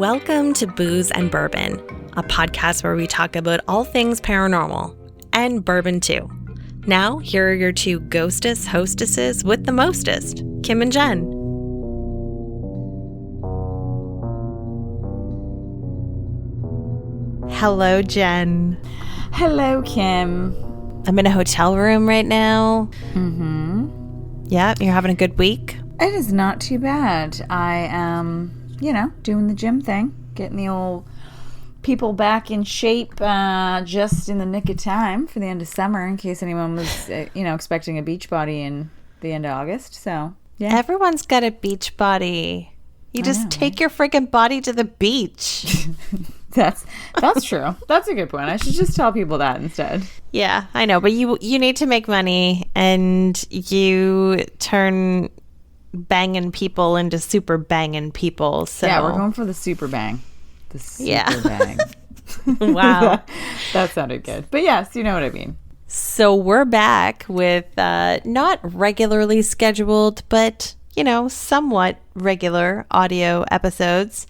Welcome to Booze and Bourbon, a podcast where we talk about all things paranormal, and bourbon too. Now, here are your two ghostess hostesses with the mostest, Kim and Jen. Hello, Jen. Hello, Kim. I'm in a hotel room right now. Mm-hmm. Yeah, you're having a good week? It is not too bad. I am, doing the gym thing, getting the old people back in shape just in the nick of time for the end of summer in case anyone was, expecting a beach body in the end of August. So, yeah. Everyone's got a beach body. You just take your freaking body to the beach. That's true. That's a good point. I should just tell people that instead. Yeah, I know. But you need to make money, and you turn banging people into super banging people. So yeah, we're going for the super bang. The super bang. Wow. That sounded good. But yes, you know what I mean. So we're back with not regularly scheduled, but somewhat regular audio episodos.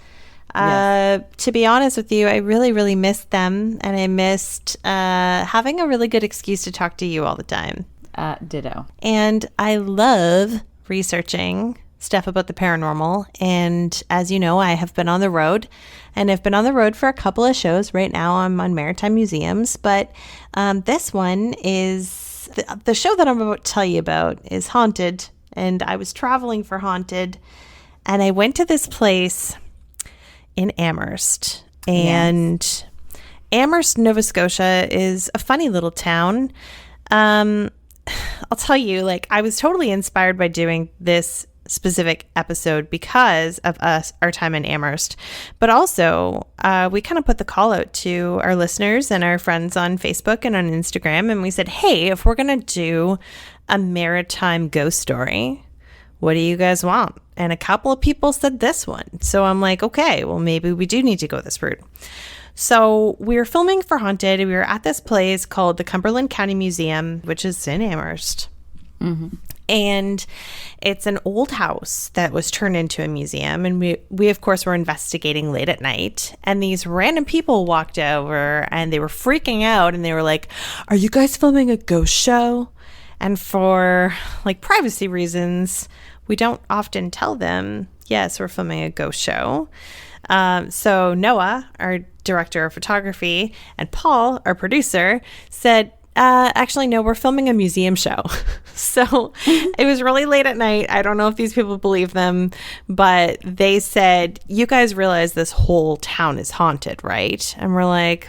Yes. To be honest with you, I really, really missed them, and I missed having a really good excuse to talk to you all the time. Ditto. And I love researching stuff about the paranormal, and as you know, I have been on the road, and I've been on the road for a couple of shows. Right now I'm on Maritime Museums, but this one is the show that I'm about to tell you about is Haunted. And I was traveling for Haunted, and I went to this place in Amherst. And yes. Amherst, Nova Scotia is a funny little town. I'll tell you, I was totally inspired by doing this specific episode because of our time in Amherst. But also, we kind of put the call out to our listeners and our friends on Facebook and on Instagram, and we said, hey, if we're going to do a maritime ghost story, what do you guys want? And a couple of people said this one. So I'm like, okay, well, maybe we do need to go this route. So we were filming for Haunted. We were at this place called the Cumberland County Museum, which is in Amherst. Mm-hmm. And it's an old house that was turned into a museum. And we of course, were investigating late at night. And these random people walked over, and they were freaking out. And they were like, are you guys filming a ghost show? And for privacy reasons, we don't often tell them, yes, we're filming a ghost show. So Noah, our director of photography, and Paul, our producer, said, actually, no, we're filming a museum show. So it was really late at night. I don't know if these people believe them, but they said, you guys realize this whole town is haunted, right? And we're like,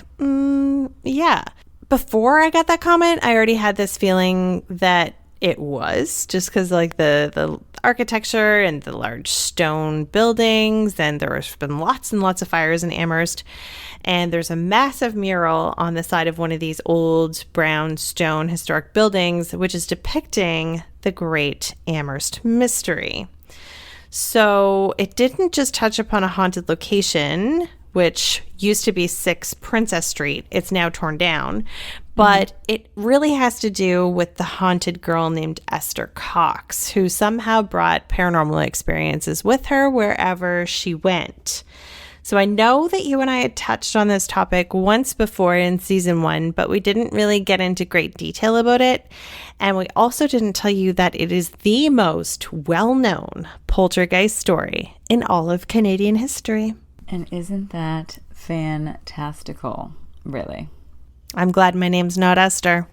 yeah. Before I got that comment, I already had this feeling that it was, just because the architecture and the large stone buildings, and there's been lots and lots of fires in Amherst, and there's a massive mural on the side of one of these old brown stone historic buildings, which is depicting the Great Amherst Mystery. So it didn't just touch upon a haunted location, which used to be 6 Princess Street. It's now torn down. But it really has to do with the haunted girl named Ester Cox, who somehow brought paranormal experiences with her wherever she went. So I know that you and I had touched on this topic once before in season 1, but we didn't really get into great detail about it. And we also didn't tell you that it is the most well-known poltergeist story in all of Canadian history. And isn't that fantastical, really? I'm glad my name's not Esther.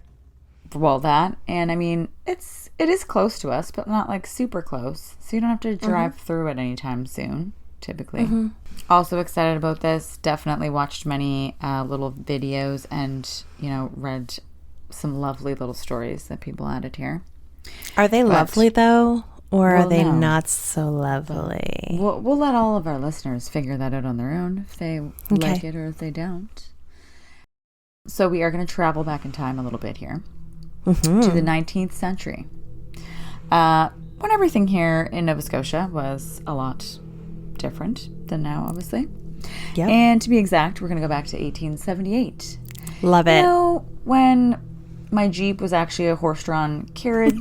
Well, that, and I mean, it is close to us, but not super close. So you don't have to drive through it anytime soon, typically. Mm-hmm. Also excited about this. Definitely watched many little videos and, read some lovely little stories that people added here. Are they lovely, though? Or are they not so lovely? We'll let all of our listeners figure that out on their own if they like it or if they don't. So we are going to travel back in time a little bit here to the 19th century. When everything here in Nova Scotia was a lot different than now, obviously. Yep. And to be exact, we're going to go back to 1878. Love it. When my Jeep was actually a horse-drawn carriage.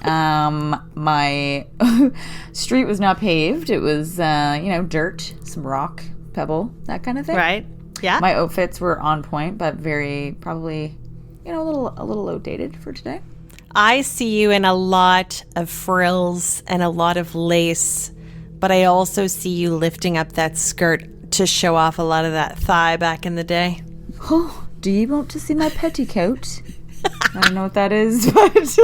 My street was not paved. It was, dirt, some rock pebble, that kind of thing. Right. Yeah. My outfits were on point, but very probably, a little outdated for today. I see you in a lot of frills and a lot of lace, but I also see you lifting up that skirt to show off a lot of that thigh back in the day. Oh, do you want to see my petticoat? I don't know what that is, but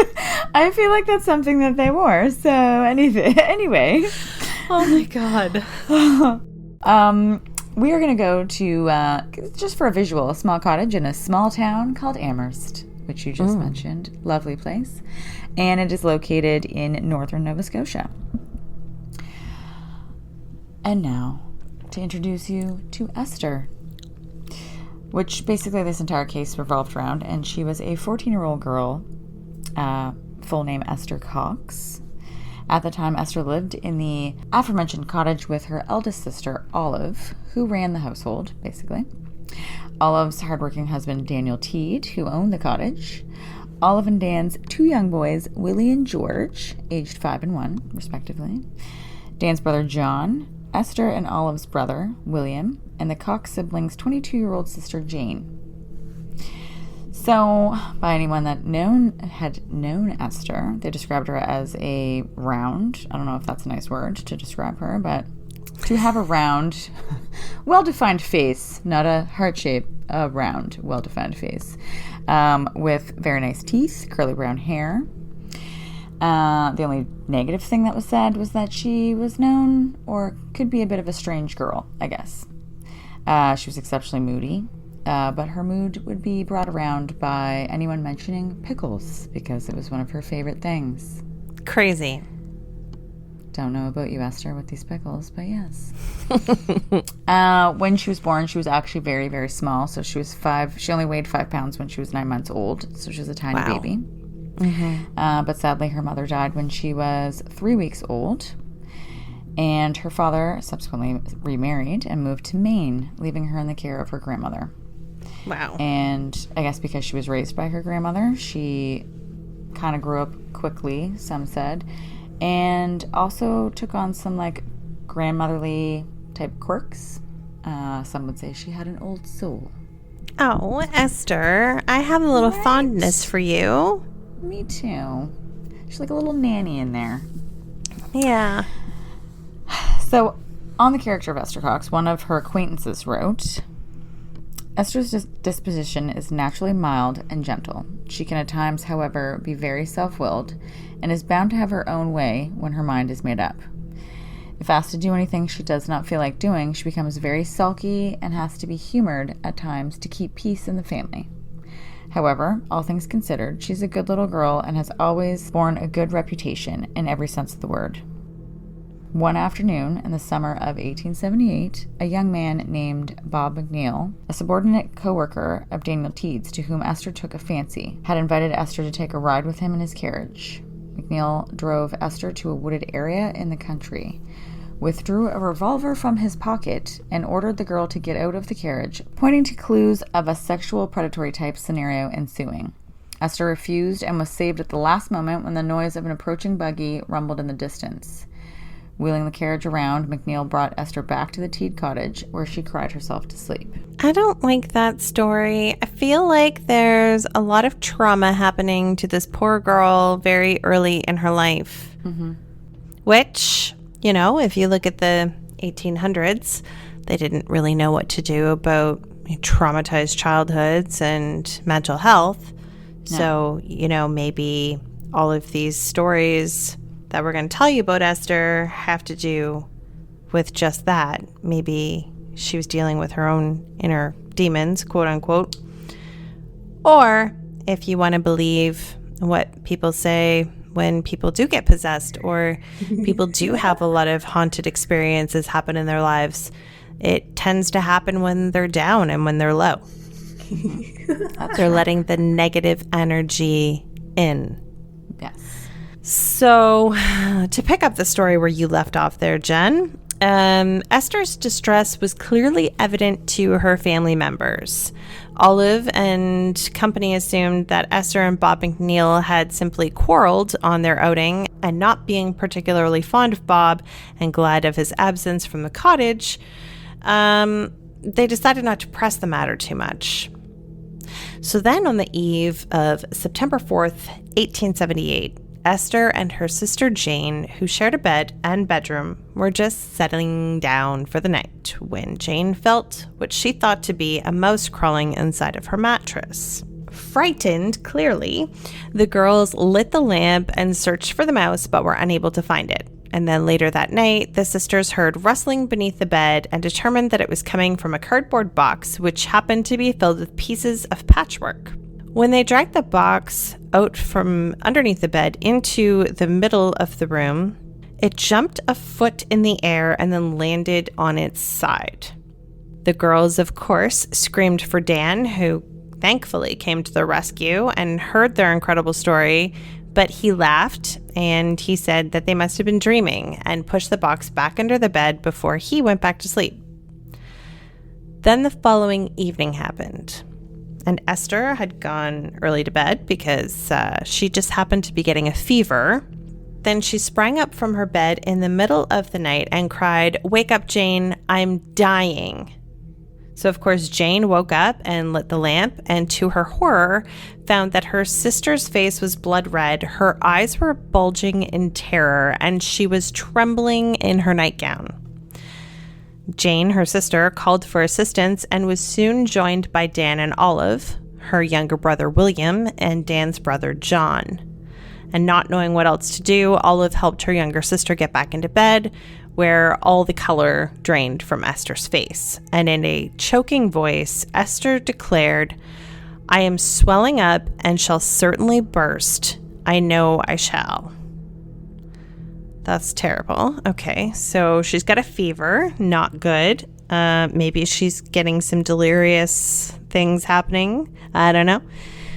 I feel like that's something that they wore. So anyway. Oh my God. We are going to go to, just for a visual, a small cottage in a small town called Amherst, which you just mentioned. Lovely place. And it is located in northern Nova Scotia. And now, to introduce you to Ester, which basically this entire case revolved around. And she was a 14-year-old girl, full name Ester Cox. At the time, Ester lived in the aforementioned cottage with her eldest sister, Olive, who ran the household, basically. Olive's hardworking husband, Daniel Teed, who owned the cottage. Olive and Dan's 2 young boys, Willie and George, aged 5 and 1, respectively. Dan's brother, John. Ester and Olive's brother, William. And the Cox siblings' 22-year-old sister, Jane. So, by anyone that had known Ester, they described her as a round. I don't know if that's a nice word to describe her, but to have a round, well-defined face, not a heart shape, a round, well-defined face, with very nice teeth, curly brown hair. The only negative thing that was said was that she was known, or could be a bit of a strange girl, I guess. She was exceptionally moody. But her mood would be brought around by anyone mentioning pickles, because it was one of her favorite things. Crazy. Don't know about you, Esther, with these pickles, but yes. When she was born, she was actually very, very small. So she was 5. She only weighed 5 pounds when she was 9 months old. So she was a tiny baby. Mm-hmm. But sadly, her mother died when she was 3 weeks old. And her father subsequently remarried and moved to Maine, leaving her in the care of her grandmother. Wow. And I guess because she was raised by her grandmother, she kind of grew up quickly, some said, and also took on some like grandmotherly type quirks. Some would say she had an old soul. Oh, Esther, I have a little fondness for you. Me too. She's like a little nanny in there. Yeah. So, on the character of Ester Cox, one of her acquaintances wrote, Esther's disposition is naturally mild and gentle. She can at times, however, be very self-willed and is bound to have her own way when her mind is made up. If asked to do anything she does not feel like doing, she becomes very sulky and has to be humored at times to keep peace in the family. However, all things considered, she's a good little girl and has always borne a good reputation in every sense of the word. One afternoon in the summer of 1878, a young man named Bob McNeil, a subordinate co-worker of Daniel Teed's to whom Esther took a fancy, had invited Esther to take a ride with him in his carriage. McNeil drove Esther to a wooded area in the country, withdrew a revolver from his pocket, and ordered the girl to get out of the carriage, pointing to clues of a sexual predatory type scenario ensuing. Esther refused and was saved at the last moment when the noise of an approaching buggy rumbled in the distance. Wheeling the carriage around, McNeil brought Esther back to the Teed cottage, where she cried herself to sleep. I don't like that story. I feel like there's a lot of trauma happening to this poor girl very early in her life. Mm-hmm. Which, if you look at the 1800s, they didn't really know what to do about traumatized childhoods and mental health. No. So, maybe all of these stories that we're going to tell you about Esther have to do with just that. Maybe she was dealing with her own inner demons, quote unquote. Or if you want to believe what people say when people do get possessed or people do have a lot of haunted experiences happen in their lives, it tends to happen when they're down and when they're low. They're letting the negative energy in. Yes. So, to pick up the story where you left off there, Jen, Esther's distress was clearly evident to her family members. Olive and company assumed that Esther and Bob McNeil had simply quarreled on their outing, and not being particularly fond of Bob and glad of his absence from the cottage, they decided not to press the matter too much. So then on the eve of September 4th, 1878, Esther and her sister Jane, who shared a bed and bedroom, were just settling down for the night when Jane felt what she thought to be a mouse crawling inside of her mattress. Frightened, clearly, the girls lit the lamp and searched for the mouse but were unable to find it. And then later that night, the sisters heard rustling beneath the bed and determined that it was coming from a cardboard box, which happened to be filled with pieces of patchwork. When they dragged the box out from underneath the bed into the middle of the room, it jumped a foot in the air and then landed on its side. The girls, of course, screamed for Dan, who thankfully came to their rescue and heard their incredible story, but he laughed and he said that they must have been dreaming and pushed the box back under the bed before he went back to sleep. Then the following evening happened, and Esther had gone early to bed because she just happened to be getting a fever. Then she sprang up from her bed in the middle of the night and cried, "Wake up, Jane, I'm dying." So, of course, Jane woke up and lit the lamp, and to her horror, found that her sister's face was blood red, her eyes were bulging in terror, and she was trembling in her nightgown. Jane, her sister, called for assistance and was soon joined by Dan and Olive, her younger brother William, and Dan's brother John. And not knowing what else to do, Olive helped her younger sister get back into bed, where all the color drained from Esther's face. And in a choking voice, Esther declared, "I am swelling up and shall certainly burst. I know I shall." That's terrible. Okay, so she's got a fever, not good. Maybe she's getting some delirious things happening. I don't know.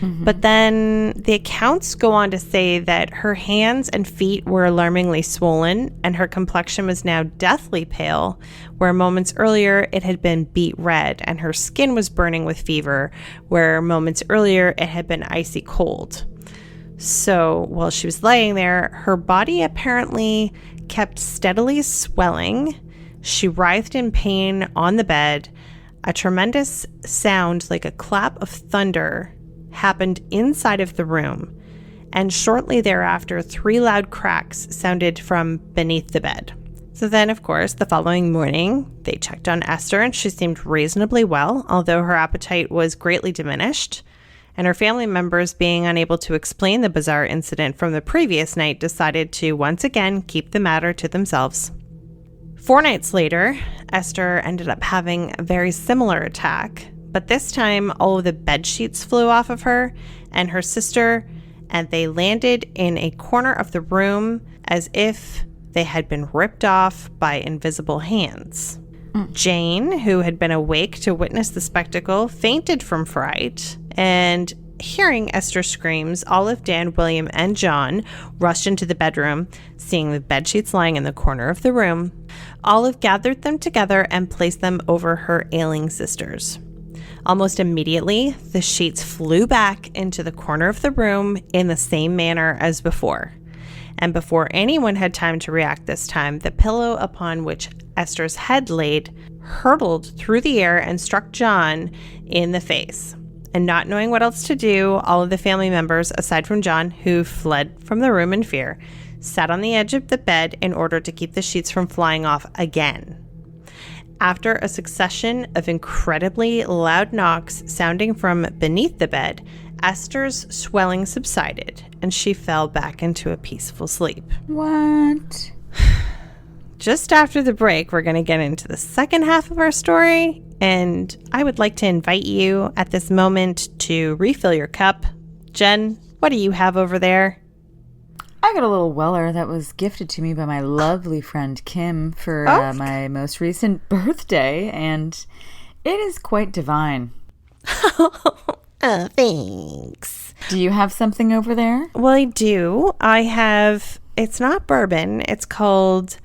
But then the accounts go on to say that her hands and feet were alarmingly swollen and her complexion was now deathly pale, where moments earlier it had been beet red, and her skin was burning with fever, where moments earlier it had been icy cold. So while she was laying there, her body apparently kept steadily swelling. She writhed in pain on the bed. A tremendous sound like a clap of thunder happened inside of the room, and shortly thereafter 3 loud cracks sounded from beneath the bed. So then, of course, the following morning, they checked on Esther, and she seemed reasonably well, although her appetite was greatly diminished, and her family members, being unable to explain the bizarre incident from the previous night, decided to once again keep the matter to themselves. 4 nights later, Esther ended up having a very similar attack, but this time all of the bed sheets flew off of her and her sister, and they landed in a corner of the room as if they had been ripped off by invisible hands. Jane, who had been awake to witness the spectacle, fainted from fright, and hearing Esther's screams, Olive, Dan, William, and John rushed into the bedroom, seeing the bed sheets lying in the corner of the room. Olive gathered them together and placed them over her ailing sisters. Almost immediately, the sheets flew back into the corner of the room in the same manner as before. And before anyone had time to react this time, the pillow upon which Esther's head laid hurtled through the air and struck John in the face. And not knowing what else to do, all of the family members, aside from John, who fled from the room in fear, sat on the edge of the bed in order to keep the sheets from flying off again. After a succession of incredibly loud knocks sounding from beneath the bed, Esther's swelling subsided, and she fell back into a peaceful sleep. What? Just after the break, we're going to get into the second half of our story, and I would like to invite you at this moment to refill your cup. Jen, what do you have over there? I got a little Weller that was gifted to me by my lovely friend Kim for my most recent birthday, and it is quite divine. Oh, thanks. Do you have something over there? Well, I do. I have, it's not bourbon. It's called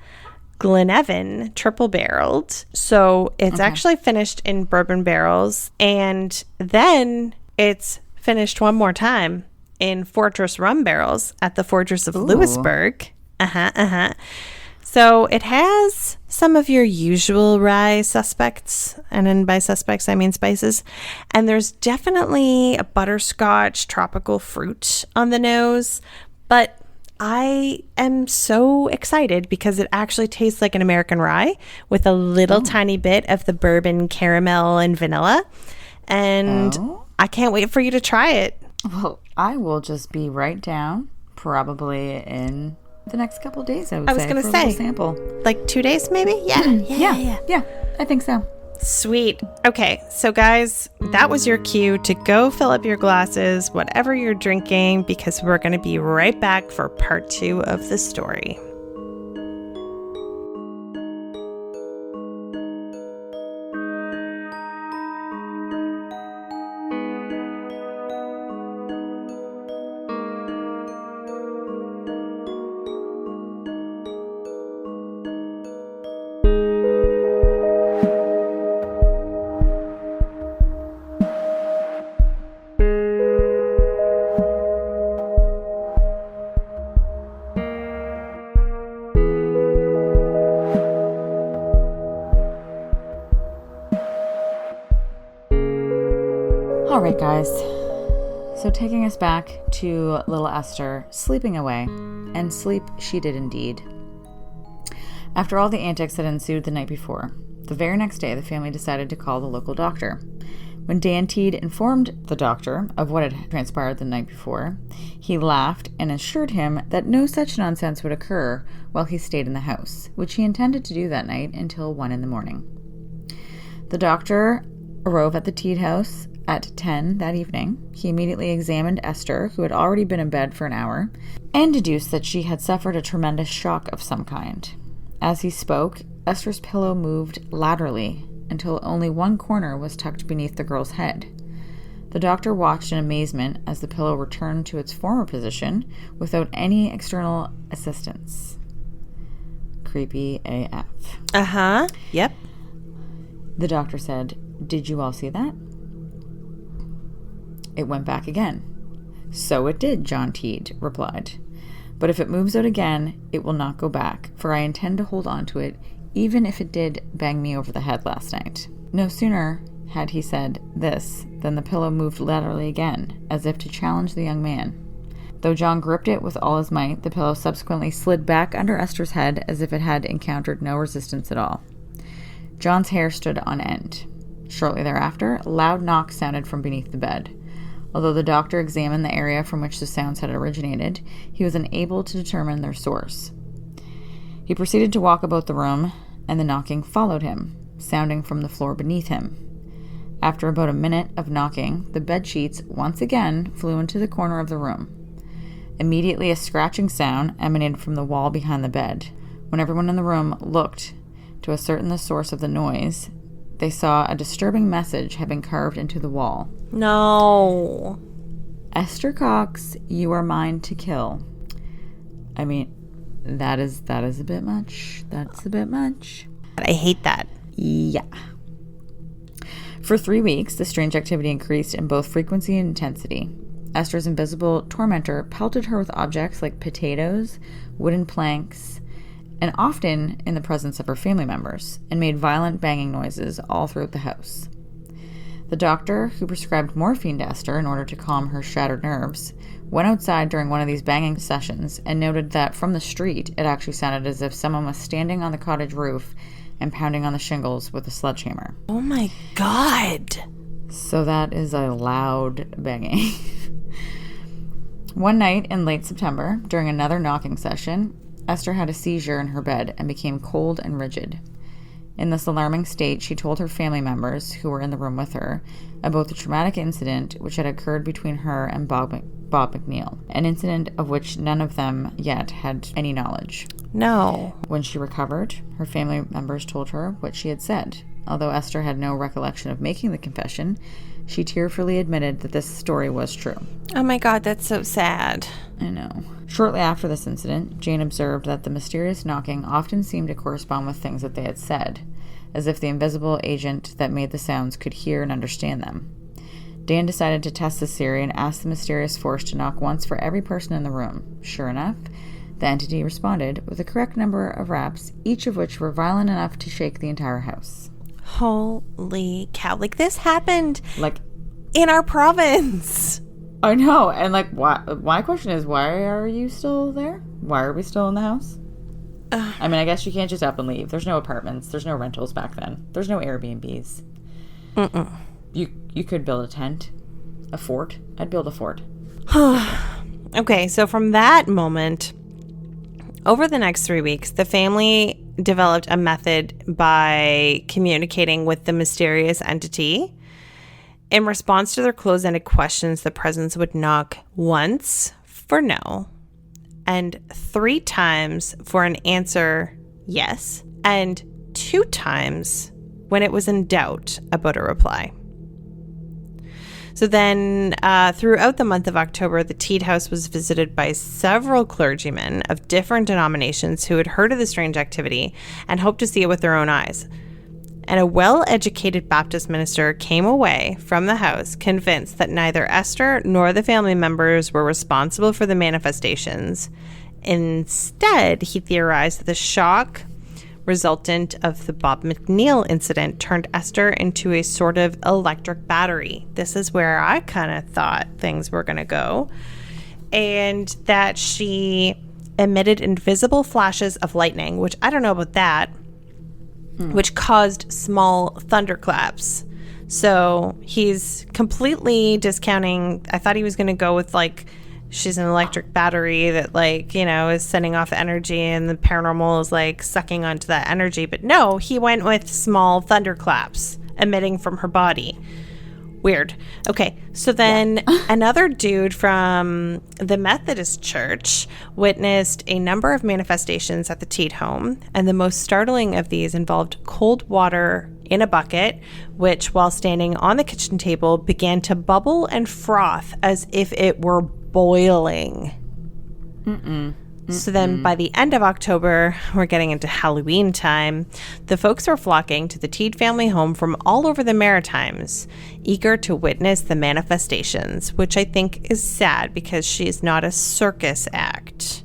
Glenavon Triple Barreled. So it's actually finished in bourbon barrels, and then it's finished one more time in Fortress rum barrels at the Fortress of Lewisburg. So So it has some of your usual rye suspects, and then by suspects I mean spices. And there's definitely a butterscotch tropical fruit on the nose, but I am so excited because it actually tastes like an American rye with a little tiny bit of the bourbon caramel and vanilla. And I can't wait for you to try it. Well, I will just be right down, probably in the next couple of days, I was going to say. A little sample. Like 2 days, maybe? Yeah, I think so. Sweet. Okay, so guys, that was your cue to go fill up your glasses, whatever you're drinking, because we're going to be right back for part 2 of the story. All right, guys. So taking us back to little Esther sleeping away, and sleep she did indeed. After all the antics that ensued the night before, the very next day the family decided to call the local doctor. When Dan Teed informed the doctor of what had transpired the night before, he laughed and assured him that no such nonsense would occur while he stayed in the house, which he intended to do that night until 1 a.m. The doctor arrived at the Teed house at 10 that evening. He immediately examined Esther, who had already been in bed for an hour, and deduced that she had suffered a tremendous shock of some kind. As he spoke, Esther's pillow moved laterally until only one corner was tucked beneath the girl's head. The doctor watched in amazement as the pillow returned to its former position without any external assistance. Creepy AF. Uh-huh. Yep. The doctor said, "Did you all see that?" It went back again. "So it did," John Teed replied. "But if it moves out again, it will not go back, for I intend to hold on to it, even if it did bang me over the head last night." No sooner had he said this than the pillow moved laterally again, as if to challenge the young man. Though John gripped it with all his might, the pillow subsequently slid back under Esther's head as if it had encountered no resistance at all. John's hair stood on end. Shortly thereafter, loud knocks sounded from beneath the bed. Although the doctor examined the area from which the sounds had originated, he was unable to determine their source. He proceeded to walk about the room, and the knocking followed him, sounding from the floor beneath him. After about a minute of knocking, the bed sheets once again flew into the corner of the room. Immediately, a scratching sound emanated from the wall behind the bed. When everyone in the room looked to ascertain the source of the noise, they saw a disturbing message had been carved into the wall. No. "Ester Cox, you are mine to kill." I mean, that is a bit much. That's a bit much. I hate that. Yeah. For 3 weeks, the strange activity increased in both frequency and intensity. Esther's invisible tormentor pelted her with objects like potatoes, wooden planks, and often in the presence of her family members, and made violent banging noises all throughout the house. The doctor, who prescribed morphine to Esther in order to calm her shattered nerves, went outside during one of these banging sessions and noted that from the street it actually sounded as if someone was standing on the cottage roof and pounding on the shingles with a sledgehammer. Oh my God. So that is a loud banging. One night in late September, during another knocking session, Esther had a seizure in her bed and became cold and rigid. In this alarming state, she told her family members, who were in the room with her, about the traumatic incident which had occurred between her and Bob McNeil, an incident of which none of them yet had any knowledge. No. When she recovered, her family members told her what she had said. Although Esther had no recollection of making the confession, she tearfully admitted that this story was true. Oh my God, that's so sad. I know. Shortly after this incident, Jane observed that the mysterious knocking often seemed to correspond with things that they had said, as if the invisible agent that made the sounds could hear and understand them. Dan decided to test this theory and asked the mysterious force to knock once for every person in the room. Sure enough, The entity responded with a correct number of raps, each of which were violent enough to shake the entire house. Holy cow. Like, this happened Like, in our province. I know. And, like, my question is, why are you still there? Why are we still in the house? I mean, I guess you can't just up and leave. There's no apartments. There's no rentals back then. There's no Airbnbs. Mm-mm. You could build a tent. A fort. I'd build a fort. Okay, so from that moment, over the next 3 weeks, the family developed a method by communicating with the mysterious entity. In response to their closed-ended questions, the presence would knock once for no, and 3 times for an answer yes, and 2 times when it was in doubt about a reply. So then throughout the month of October, the Teed house was visited by several clergymen of different denominations who had heard of the strange activity and hoped to see it with their own eyes. And a well-educated Baptist minister came away from the house convinced that neither Esther nor the family members were responsible for the manifestations. Instead, he theorized that the shock resultant of the Bob McNeil incident turned Esther into a sort of electric battery. This is where I kind of thought things were going to go. And that she emitted invisible flashes of lightning, which I don't know about that, which caused small thunderclaps. So he's completely discounting. I thought he was going to go with, like, she's an electric battery that, like, you know, is sending off energy and the paranormal is, like, sucking onto that energy. But no, he went with small thunderclaps emitting from her body. Weird. Okay, so then another dude from the Methodist Church witnessed a number of manifestations at the Teed home, and the most startling of these involved cold water in a bucket, which, while standing on the kitchen table, began to bubble and froth as if it were boiling. So then by the end of October, we're getting into Halloween time, the folks were flocking to the Teed family home from all over the Maritimes, eager to witness the manifestations, which I think is sad because she's not a circus act.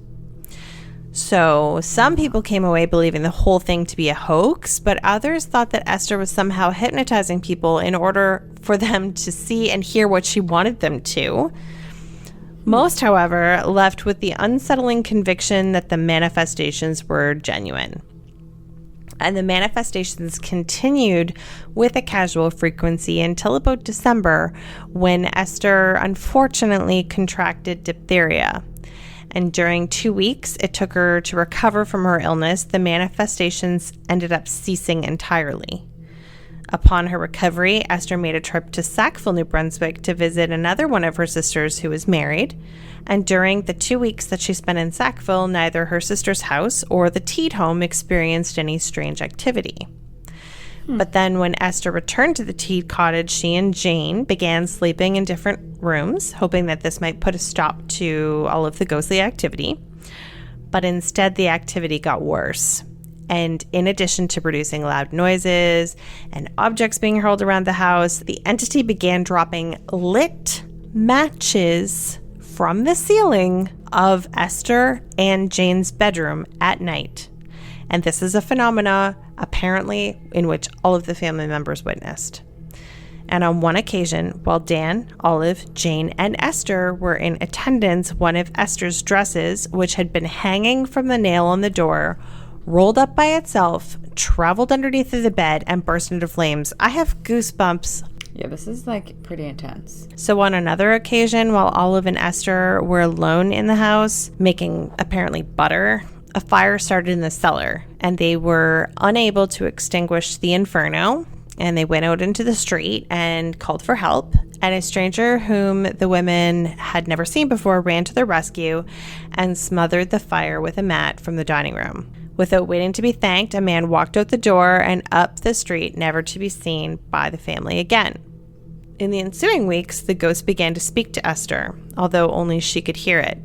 So some people came away believing the whole thing to be a hoax, but others thought that Esther was somehow hypnotizing people in order for them to see and hear what she wanted them to. Most, however, left with the unsettling conviction that the manifestations were genuine. And the manifestations continued with a casual frequency until about December, when Esther unfortunately contracted diphtheria. And during 2 weeks it took her to recover from her illness, the manifestations ended up ceasing entirely. Upon her recovery, Esther made a trip to Sackville, New Brunswick to visit another one of her sisters who was married. And during the 2 weeks that she spent in Sackville, neither her sister's house or the Teed home experienced any strange activity. But then when Esther returned to the Teed cottage, she and Jane began sleeping in different rooms, hoping that this might put a stop to all of the ghostly activity. But instead, the activity got worse. And in addition to producing loud noises and objects being hurled around the house, the entity began dropping lit matches from the ceiling of Esther and Jane's bedroom at night. And this is a phenomena, apparently, in which all of the family members witnessed. And on one occasion, while Dan, Olive, Jane, and Esther were in attendance, one of Esther's dresses, which had been hanging from the nail on the door, rolled up by itself, traveled underneath the bed, and burst into flames. I have goosebumps. Yeah, this is, like, pretty intense. So on another occasion, while Olive and Esther were alone in the house, making apparently butter, a fire started in the cellar, and they were unable to extinguish the inferno, and they went out into the street and called for help. And a stranger whom the women had never seen before ran to their rescue and smothered the fire with a mat from the dining room. Without waiting to be thanked, a man walked out the door and up the street, never to be seen by the family again. In the ensuing weeks, the ghost began to speak to Esther, although only she could hear it.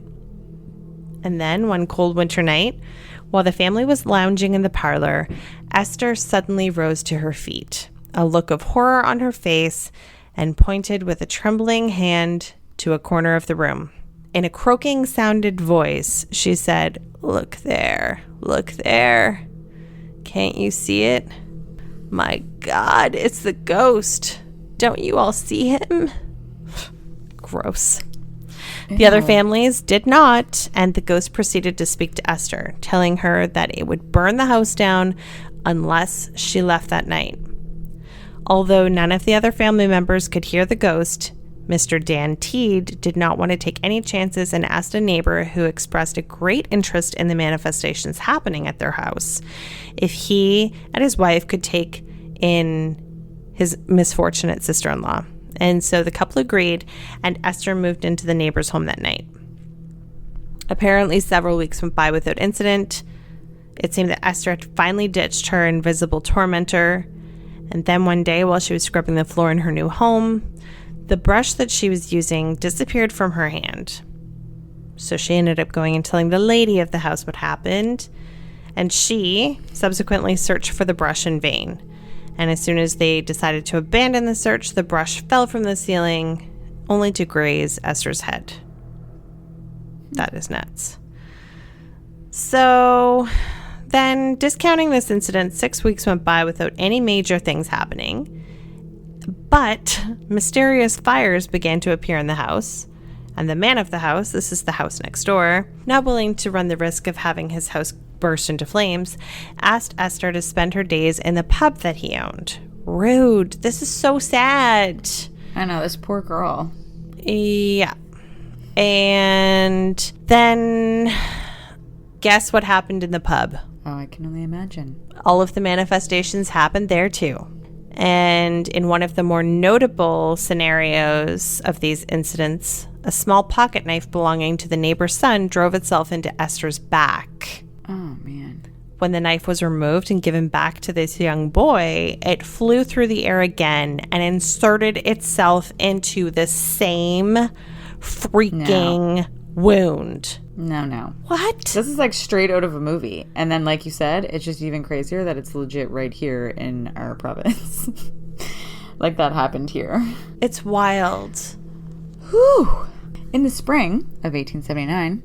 And then, one cold winter night, while the family was lounging in the parlor, Esther suddenly rose to her feet, a look of horror on her face, and pointed with a trembling hand to a corner of the room. In a croaking-sounded voice, she said, Look there. Look there. Can't you see it? My God, it's the ghost. Don't you all see him? Gross. Ew. The other families did not, and the ghost proceeded to speak to Esther, telling her that it would burn the house down unless she left that night. Although none of the other family members could hear the ghost, Mr. Dan Teed did not want to take any chances and asked a neighbor who expressed a great interest in the manifestations happening at their house if he and his wife could take in his misfortunate sister-in-law. And so the couple agreed, and Esther moved into the neighbor's home that night. Apparently, several weeks went by without incident. It seemed that Esther had finally ditched her invisible tormentor. And then one day, while she was scrubbing the floor in her new home, the brush that she was using disappeared from her hand. So she ended up going and telling the lady of the house what happened. And she subsequently searched for the brush in vain. And as soon as they decided to abandon the search, the brush fell from the ceiling, only to graze Esther's head. That is nuts. So then, discounting this incident, 6 weeks went by without any major things happening. But mysterious fires began to appear in the house. And the man of the house, this is the house next door, not willing to run the risk of having his house burst into flames, asked Esther to spend her days in the pub that he owned. Rude. This is so sad. I know, this poor girl. Yeah. And then guess what happened in the pub? Oh, I can only imagine. All of the manifestations happened there too. And in one of the more notable scenarios of these incidents, a small pocket knife belonging to the neighbor's son drove itself into Esther's back. Oh, man. When the knife was removed and given back to this young boy, it flew through the air again and inserted itself into the same freaking wound. No. What? This is like straight out of a movie. And then, like you said, it's just even crazier that it's legit right here in our province. Like that happened here. It's wild. Whew. In the spring of 1879,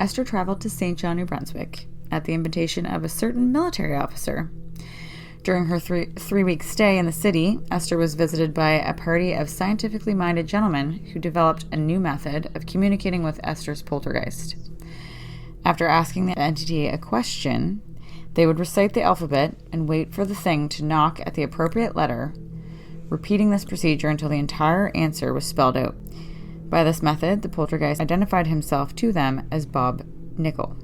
Esther traveled to St. John, New Brunswick, at the invitation of a certain military officer. During her three-week stay in the city, Esther was visited by a party of scientifically minded gentlemen who developed a new method of communicating with Esther's poltergeist. After asking the entity a question, they would recite the alphabet and wait for the thing to knock at the appropriate letter, repeating this procedure until the entire answer was spelled out. By this method, the poltergeist identified himself to them as Bob Nickel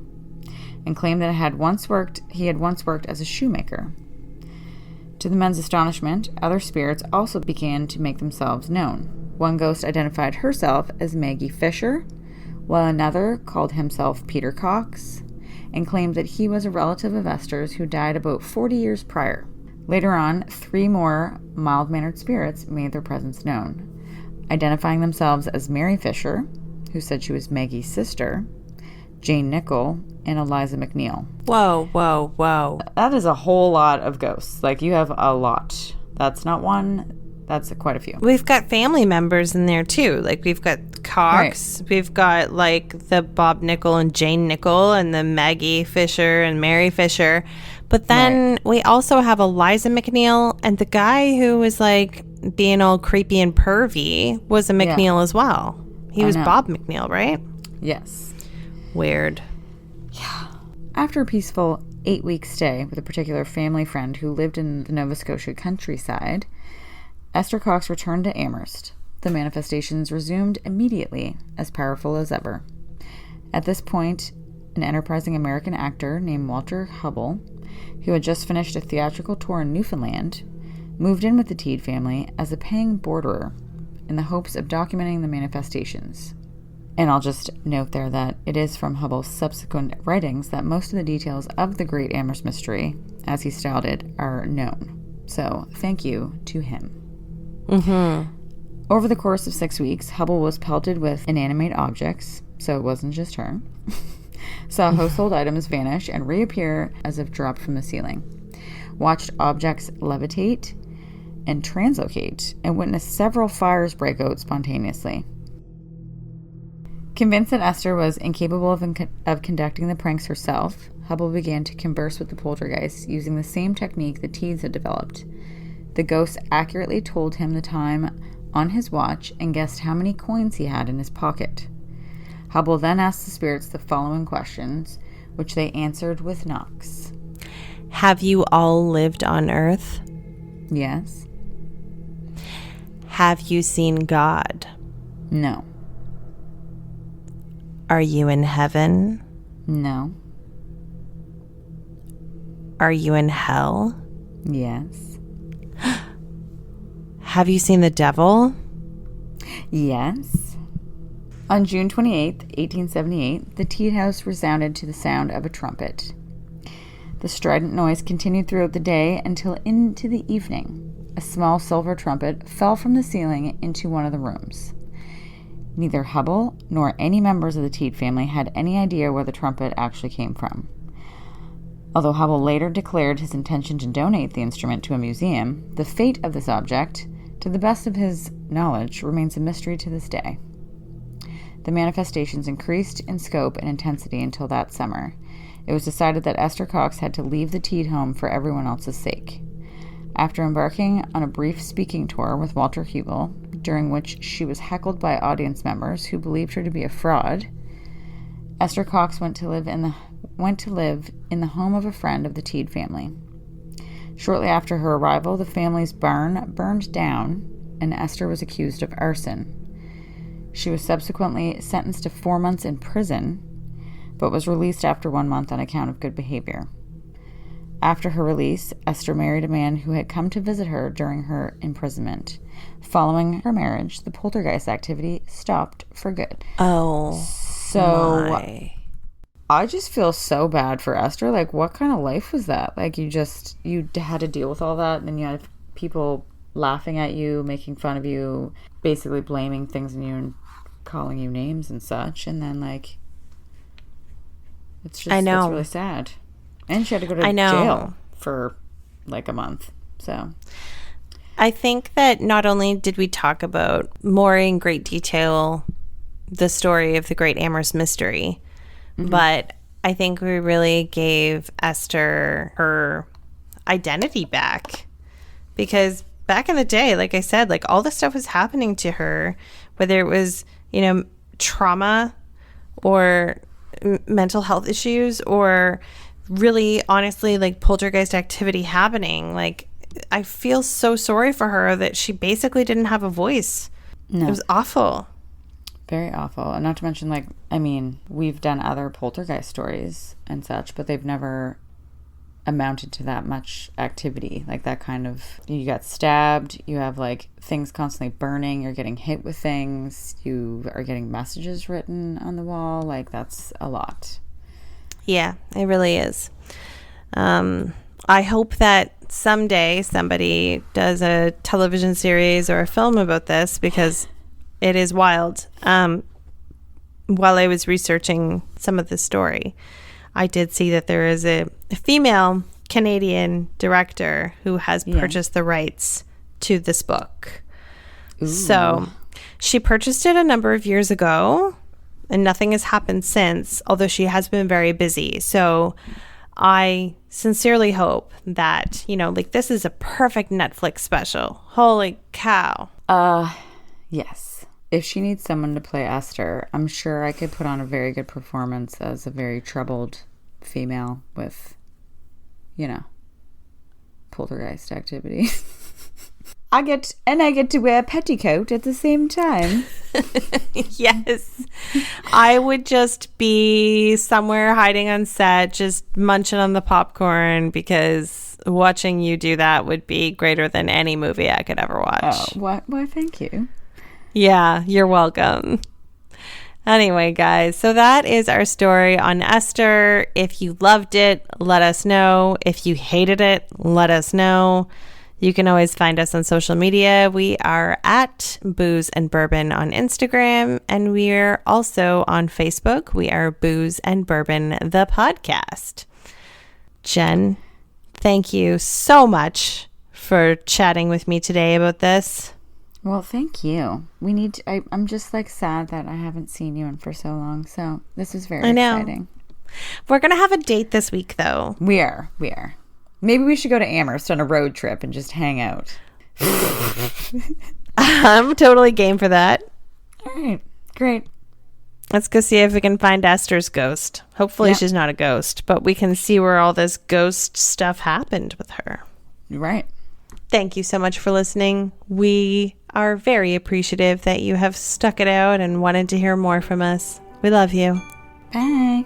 and claimed that he had once worked as a shoemaker. To the men's astonishment, other spirits also began to make themselves known. One ghost identified herself as Maggie Fisher, while another called himself Peter Cox and claimed that he was a relative of Esther's who died about 40 years prior. Later on, 3 more mild-mannered spirits made their presence known, identifying themselves as Mary Fisher, who said she was Maggie's sister, Jane Nickel, and Eliza McNeil. Whoa. That is a whole lot of ghosts. Like, you have a lot. That's not one. That's quite a few. We've got family members in there, too. Like, we've got Cox. Right. We've got, like, the Bob Nickel and Jane Nickel and the Maggie Fisher and Mary Fisher. But then we also have Eliza McNeil, and the guy who was, like, being all creepy and pervy was a McNeil as well. He was Bob McNeil, right? Yes. Weird. Yeah. After a peaceful 8-week stay with a particular family friend who lived in the Nova Scotia countryside, Ester Cox returned to Amherst. The manifestations resumed immediately, as powerful as ever. At this point, an enterprising American actor named Walter Hubbell, who had just finished a theatrical tour in Newfoundland, moved in with the Teed family as a paying boarderer in the hopes of documenting the manifestations. And I'll just note there that it is from Hubbell's subsequent writings that most of the details of the Great Amherst Mystery, as he styled it, are known. So, thank you to him. Mm-hmm. Over the course of 6 weeks, Hubbell was pelted with inanimate objects, so it wasn't just her. Saw household items vanish and reappear as if dropped from the ceiling. Watched objects levitate and translocate, and witnessed several fires break out spontaneously. Convinced that Ester was incapable of conducting the pranks herself, Hubbell began to converse with the poltergeist using the same technique the Teeds had developed. The ghost accurately told him the time on his watch and guessed how many coins he had in his pocket. Hubbell then asked the spirits the following questions, which they answered with knocks. Have you all lived on Earth? Yes. Have you seen God? No. Are you in heaven? No. Are you in hell? Yes. Have you seen the devil? Yes. On June 28th, 1878, the Teed house resounded to the sound of a trumpet. The strident noise continued throughout the day until into the evening. A small silver trumpet fell from the ceiling into one of the rooms. Neither Hubbell nor any members of the Teed family had any idea where the trumpet actually came from. Although Hubbell later declared his intention to donate the instrument to a museum, the fate of this object, to the best of his knowledge, remains a mystery to this day. The manifestations increased in scope and intensity until that summer. It was decided that Ester Cox had to leave the Teed home for everyone else's sake. After embarking on a brief speaking tour with Walter Hubbell, during which she was heckled by audience members who believed her to be a fraud, Ester Cox went to live in the home of a friend of the Teed family. Shortly after her arrival, the family's barn burned down, and Ester was accused of arson. She was subsequently sentenced to 4 months in prison, but was released after 1 month on account of good behavior. After her release, Ester married a man who had come to visit her during her imprisonment. Following her marriage, the poltergeist activity stopped for good. Oh, so my. I just feel so bad for Ester. Like, what kind of life was that? Like, you had to deal with all that, and then you had people laughing at you, making fun of you, basically blaming things on you and calling you names and such, and then, like, it's really sad. And she had to go to jail for like a month. So I think that not only did we talk about more in great detail the story of the Great Amherst Mystery, but I think we really gave Ester her identity back, because back in the day, like I said, like all this stuff was happening to her, whether it was, trauma or mental health issues or really honestly like poltergeist activity happening. Like, I feel so sorry for her that she basically didn't have a voice. No. It was awful. Very awful. And not to mention, like, I mean, we've done other poltergeist stories and such, but they've never amounted to that much activity. Like, that kind of, you got stabbed, you have like things constantly burning, you're getting hit with things, you are getting messages written on the wall. Like, that's a lot. Yeah, it really is. I hope that someday somebody does a television series or a film about this, because it is wild. While I was researching some of the story, I did see that there is a female Canadian director who has purchased the rights to this book. Ooh. So she purchased it a number of years ago, and nothing has happened since, although she has been very busy. So I sincerely hope that, like, this is a perfect Netflix special. Holy cow. Yes. If she needs someone to play Ester, I'm sure I could put on a very good performance as a very troubled female with, poltergeist activity. I get to wear a petticoat at the same time. Yes. I would just be somewhere hiding on set, just munching on the popcorn, because watching you do that would be greater than any movie I could ever watch. Oh, why, thank you. Yeah, you're welcome. Anyway, guys, so that is our story on Ester. If you loved it, let us know. If you hated it, let us know. You can always find us on social media. We are at Booze and Bourbon on Instagram, and we're also on Facebook. We are Booze and Bourbon, the podcast. Jen, thank you so much for chatting with me today about this. Well, thank you. We need to, I'm just like sad that I haven't seen you in for so long. So this is very exciting. We're going to have a date this week, though. We are. Maybe we should go to Amherst on a road trip and just hang out. I'm totally game for that. All right. Great. Let's go see if we can find Esther's ghost. Hopefully she's not a ghost, but we can see where all this ghost stuff happened with her. Right. Thank you so much for listening. We are very appreciative that you have stuck it out and wanted to hear more from us. We love you. Bye.